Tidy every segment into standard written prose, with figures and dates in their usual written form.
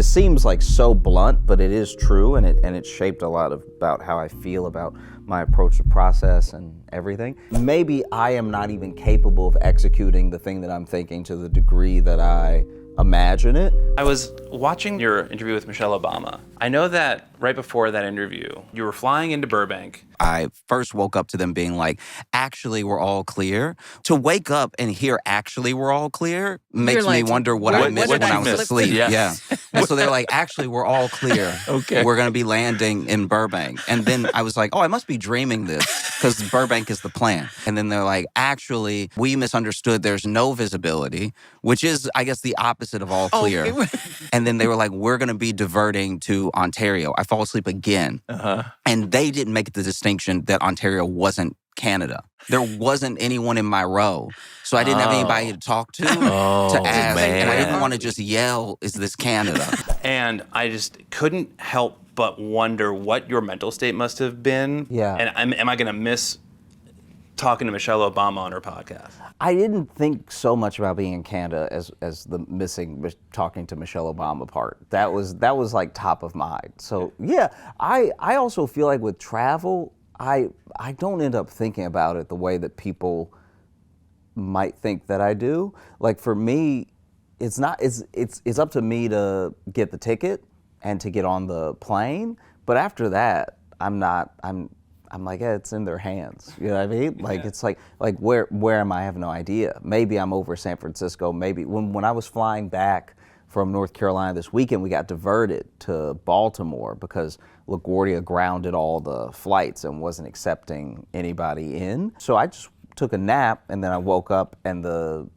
this seems like so blunt, but it is true, and it shaped a lot about how I feel about my approach to process and everything. Maybe I am not even capable of executing the thing that I'm thinking to the degree that I imagine it. I was watching your interview with Michelle Obama. I know that right before that interview, you were flying into Burbank. I first woke up to them being like, actually, we're all clear. To wake up and hear actually we're all clear makes me wonder what I missed when I was asleep. Yeah. And so they're like, actually, we're all clear. Okay. We're going to be landing in Burbank. And then I was like, oh, I must be dreaming this because Burbank is the plan. And then they're like, actually, we misunderstood. There's no visibility, which is, I guess, the opposite of all clear. And then they were like, we're going to be diverting to Ontario. I fall asleep again. And they didn't make the distinction that Ontario wasn't Canada. There wasn't anyone in my row. So I didn't have anybody to talk to ask. Man. And I didn't want to just yell, is this Canada? And I just couldn't help but wonder what your mental state must have been. Yeah. And am I going to miss talking to Michelle Obama on her podcast? I didn't think so much about being in Canada as the missing talking to Michelle Obama part. That was like top of mind. So yeah, I also feel like with travel, I don't end up thinking about it the way that people might think that I do. Like for me, it's up to me to get the ticket and to get on the plane. But after that, I'm like, yeah, it's in their hands. You know what I mean? Like, it's like where am I? I have no idea. Maybe I'm over San Francisco. Maybe when I was flying back from North Carolina this weekend, we got diverted to Baltimore because LaGuardia grounded all the flights and wasn't accepting anybody in. So I just took a nap, and then I woke up, and the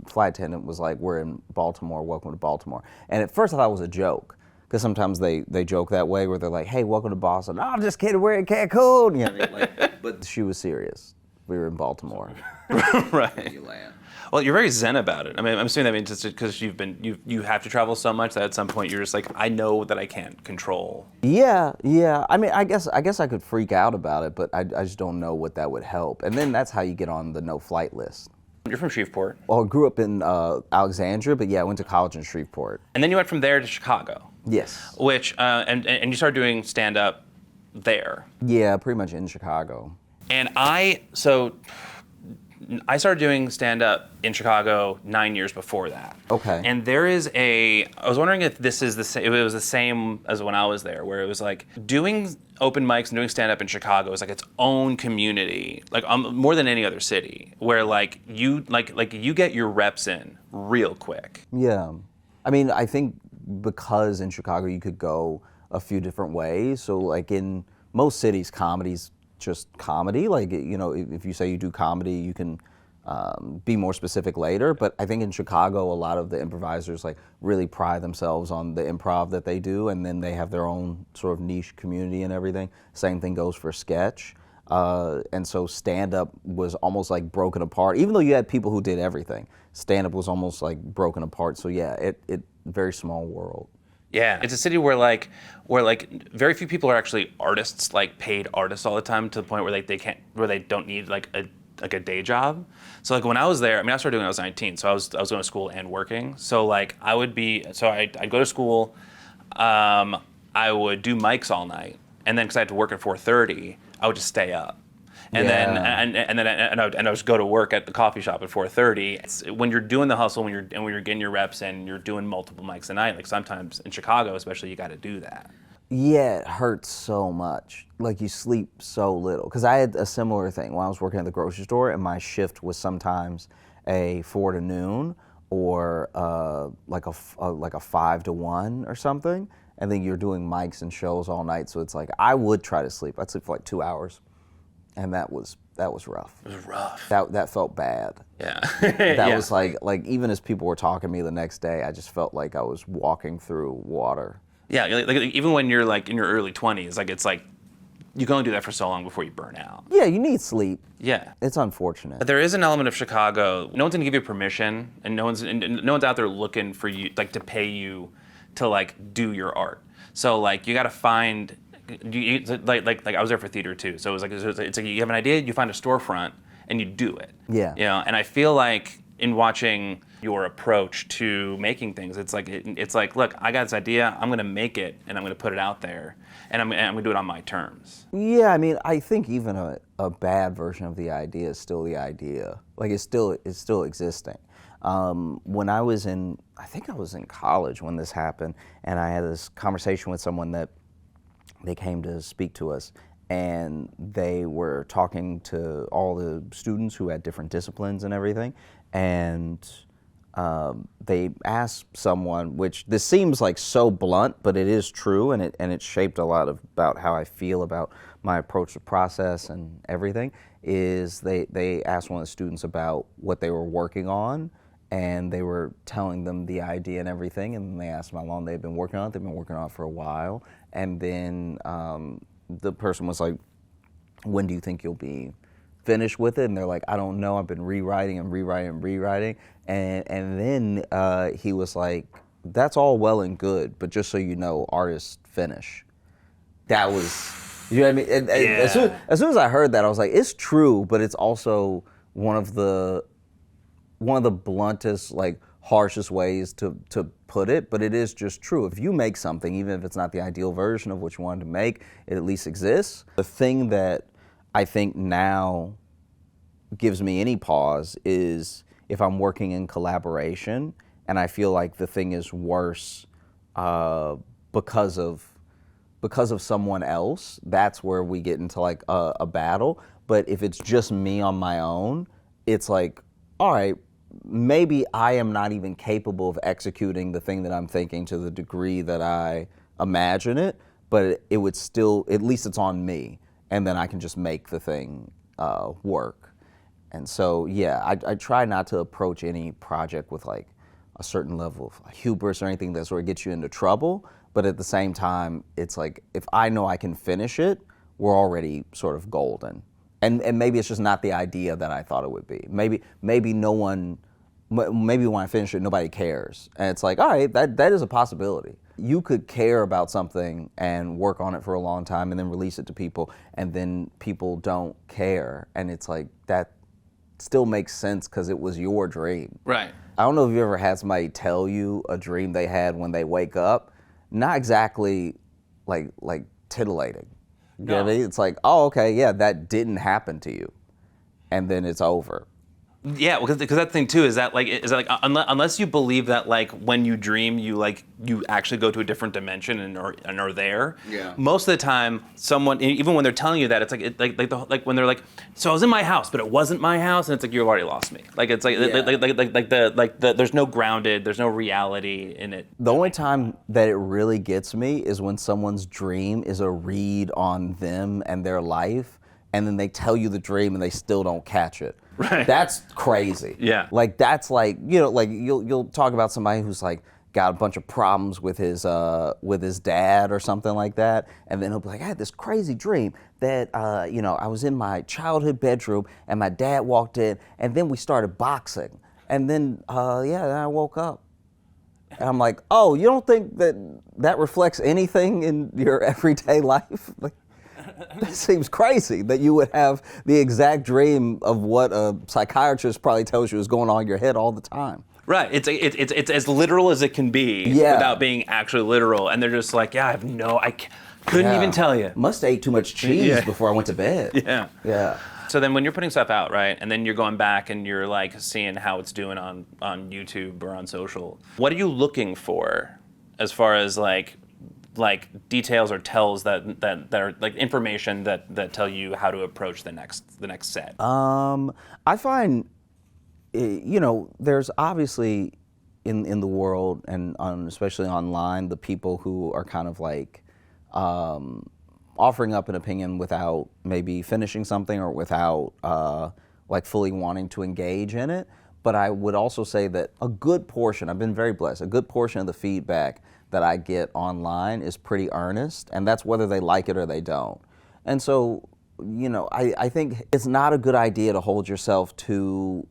flight attendant was like, we're in Baltimore, welcome to Baltimore. And at first I thought it was a joke, because sometimes they joke that way where they're like, hey, welcome to Boston. No, I'm just kidding, we're in Cancun. You know, like, but she was serious. We were in Baltimore. Right. You land. Well, you're very zen about it. I mean, I'm assuming that means just because you have to travel so much that at some point you're just like, I know that I can't control. Yeah. I mean, I guess I could freak out about it, but I just don't know what that would help. And then that's how you get on the no-flight list. You're from Shreveport. Well, I grew up in Alexandria, but yeah, I went to college in Shreveport. And then you went from there to Chicago. Yes. Which, and you started doing stand-up there. Yeah, pretty much in Chicago. And I started doing stand-up in Chicago 9 years before that. Okay. And I was wondering if this is if it was the same as when I was there, where it was like doing open mics and doing stand-up in Chicago is like its own community, like more than any other city, where like you get your reps in real quick. Yeah. I mean, I think because in Chicago you could go a few different ways. So like in most cities, comedy's just comedy. Like, you know, if you say you do comedy, you can be more specific later. But I think in Chicago, a lot of the improvisers like really pride themselves on the improv that they do, and then they have their own sort of niche community and everything. Same thing goes for sketch. And so stand-up was almost like broken apart. Even though you had people who did everything, stand-up was almost like broken apart. So yeah, it very small world. Yeah, it's a city where very few people are actually artists, like paid artists all the time, to the point where they don't need like a day job. So like when I was there, I mean, I started doing it when I was 19, so I was going to school and working. So like I'd go to school, I would do mics all night, and then because I had to work at 4:30, I would just stay up. And then I would just go to work at the coffee shop at 4:30. When you're doing the hustle, when you're getting your reps in, you're doing multiple mics a night. Like sometimes in Chicago, especially, you got to do that. Yeah, it hurts so much. Like you sleep so little. Because I had a similar thing when I was working at the grocery store, and my shift was sometimes a 4 to noon or like a 5 to 1 or something. And then you're doing mics and shows all night. So it's like I would try to sleep. I'd sleep for like 2 hours. And that was rough. It was rough. That felt bad. Yeah. That was like even as people were talking to me the next day, I just felt like I was walking through water. Yeah, like even when you're like in your early 20s, like it's like you can only do that for so long before you burn out. Yeah, you need sleep. Yeah. It's unfortunate. But there is an element of Chicago. No one's gonna give you permission, and no one's out there looking for you, like to pay you to like do your art. So like you got to find. Like I was there for theater too, so it's like you have an idea, you find a storefront, and you do it. Yeah. You know, and I feel like in watching your approach to making things. It's like, look, I got this idea. I'm gonna make it, and I'm gonna put it out there, and I'm gonna do it on my terms. Yeah, I mean, I think even a bad version of the idea is still the idea. Like it's still existing. When I think I was in college when this happened, and I had this conversation with someone that they came to speak to us, and they were talking to all the students who had different disciplines and everything, and they asked someone, which this seems like so blunt, but it is true, and it shaped a lot about how I feel about my approach to process and everything, is they asked one of the students about what they were working on, and they were telling them the idea and everything, and they asked them how long they'd been working on it. They've been working on it for a while, and then the person was like, when do you think you'll be finished with it? And they're like, I don't know, I've been rewriting and rewriting and rewriting. And then he was like, that's all well and good, but just so you know, artists finish. That was, you know what I mean? And as soon as I heard that, I was like, it's true, but it's also one of the bluntest, like harshest ways to put it, but it is just true. If you make something, even if it's not the ideal version of what you wanted to make, it at least exists. The thing that I think now gives me any pause is if I'm working in collaboration and I feel like the thing is worse because of someone else, that's where we get into like a battle. But if it's just me on my own, it's like, all right, maybe I am not even capable of executing the thing that I'm thinking to the degree that I imagine it, but it would still, at least it's on me, and then I can just make the thing work. And so, yeah, I try not to approach any project with like a certain level of hubris or anything that sort of gets you into trouble, but at the same time, it's like, if I know I can finish it, we're already sort of golden. And maybe it's just not the idea that I thought it would be. Maybe when I finish it, nobody cares. And it's like, all right, that is a possibility. You could care about something and work on it for a long time and then release it to people, and then people don't care. And it's like, that still makes sense because it was your dream. Right. I don't know if you ever had somebody tell you a dream they had when they wake up. Not exactly like titillating. You know what I mean? It's like, oh, okay, yeah, that didn't happen to you, and then it's over. Yeah, because that thing too is that unless you believe that like when you dream you actually go to a different dimension and are there. Yeah. Most of the time, someone, even when they're telling you that, it's like when they're like, so I was in my house, but it wasn't my house, and it's like, you've already lost me. Like it's like there's no grounded, there's no reality in it. The only time that it really gets me is when someone's dream is a read on them and their life, and then they tell you the dream and they still don't catch it. Right. That's crazy. Yeah. Like that's like, you know, like you'll talk about somebody who's like got a bunch of problems with his dad or something like that, and then he'll be like, I had this crazy dream that you know, I was in my childhood bedroom and my dad walked in, and then we started boxing, and then then I woke up. And I'm like, oh, you don't think that reflects anything in your everyday life? Like, that seems crazy that you would have the exact dream of what a psychiatrist probably tells you is going on in your head all the time. Right. It's as literal as it can be without being actually literal. And they're just like, yeah, I couldn't even tell you. Must have ate too much cheese before I went to bed. Yeah. Yeah. So then when you're putting stuff out, right, and then you're going back and you're like seeing how it's doing on YouTube or on social, what are you looking for as far as like details or tells that are like information that tell you how to approach the next set? I find, you know, there's obviously in the world and especially online, the people who are kind of like offering up an opinion without maybe finishing something or without like fully wanting to engage in it. But I would also say that a good portion, I've been very blessed, a good portion of the feedback that I get online is pretty earnest, and that's whether they like it or they don't. And so, you know, I think it's not a good idea to hold yourself to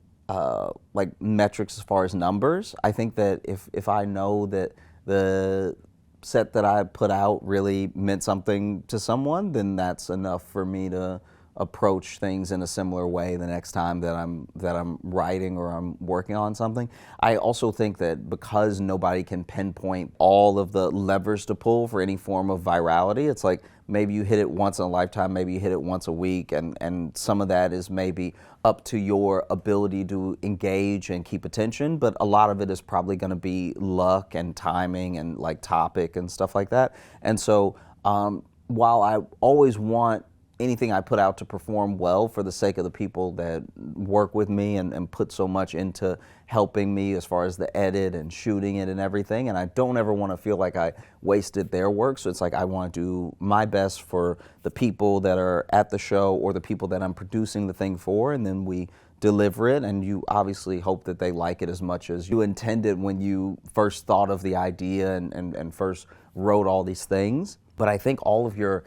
like metrics as far as numbers. I think that if I know that the set that I put out really meant something to someone, then that's enough for me to approach things in a similar way the next time that I'm writing or I'm working on something. I also think that because nobody can pinpoint all of the levers to pull for any form of virality, it's like maybe you hit it once in a lifetime, maybe you hit it once a week, and some of that is maybe up to your ability to engage and keep attention, but a lot of it is probably going to be luck and timing and like topic and stuff like that. And so while I always want anything I put out to perform well for the sake of the people that work with me and put so much into helping me as far as the edit and shooting it and everything, and I don't ever want to feel like I wasted their work. So it's like I want to do my best for the people that are at the show or the people that I'm producing the thing for, and then we deliver it, and you obviously hope that they like it as much as you intended when you first thought of the idea and first wrote all these things. But I think all of your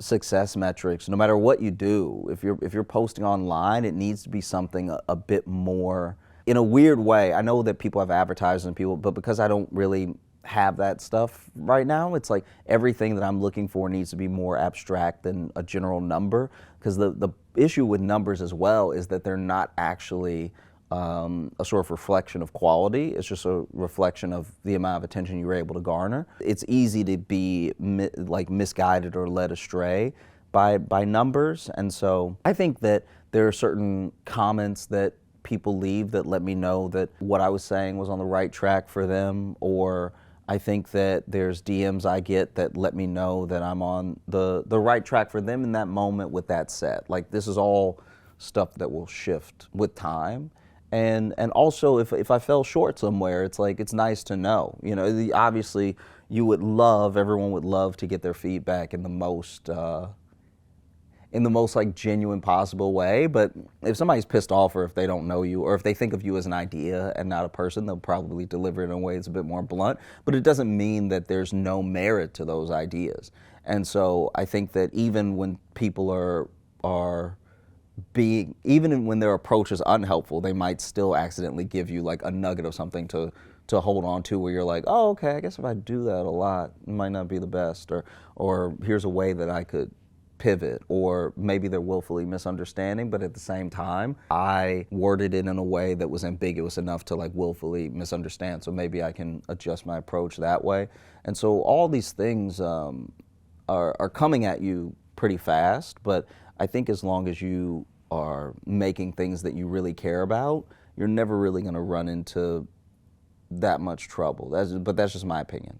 success metrics, no matter what you do, if you're posting online, it needs to be something a bit more, in a weird way. I know that people have advertisers and people, but because I don't really have that stuff right now, it's like everything that I'm looking for needs to be more abstract than a general number, because the issue with numbers as well is that they're not actually a sort of reflection of quality. It's just a reflection of the amount of attention you were able to garner. It's easy to be misguided or led astray by numbers, and so I think that there are certain comments that people leave that let me know that what I was saying was on the right track for them, or I think that there's DMs I get that let me know that I'm on the right track for them in that moment with that set. Like, this is all stuff that will shift with time. And also, if I fell short somewhere, it's like, it's nice to know. You know, obviously, everyone would love to get their feedback in the most like genuine possible way. But if somebody's pissed off, or if they don't know you, or if they think of you as an idea and not a person, they'll probably deliver it in a way that's a bit more blunt. But it doesn't mean that there's no merit to those ideas. And so I think that even when people even when their approach is unhelpful, they might still accidentally give you like a nugget of something to hold on to, where you're like, oh, okay, I guess if I do that a lot, it might not be the best, or here's a way that I could pivot, or maybe they're willfully misunderstanding, but at the same time, I worded it in a way that was ambiguous enough to like willfully misunderstand, so maybe I can adjust my approach that way. And so all these things are coming at you pretty fast, but I think as long as you are making things that you really care about, you're never really going to run into that much trouble. But that's just my opinion.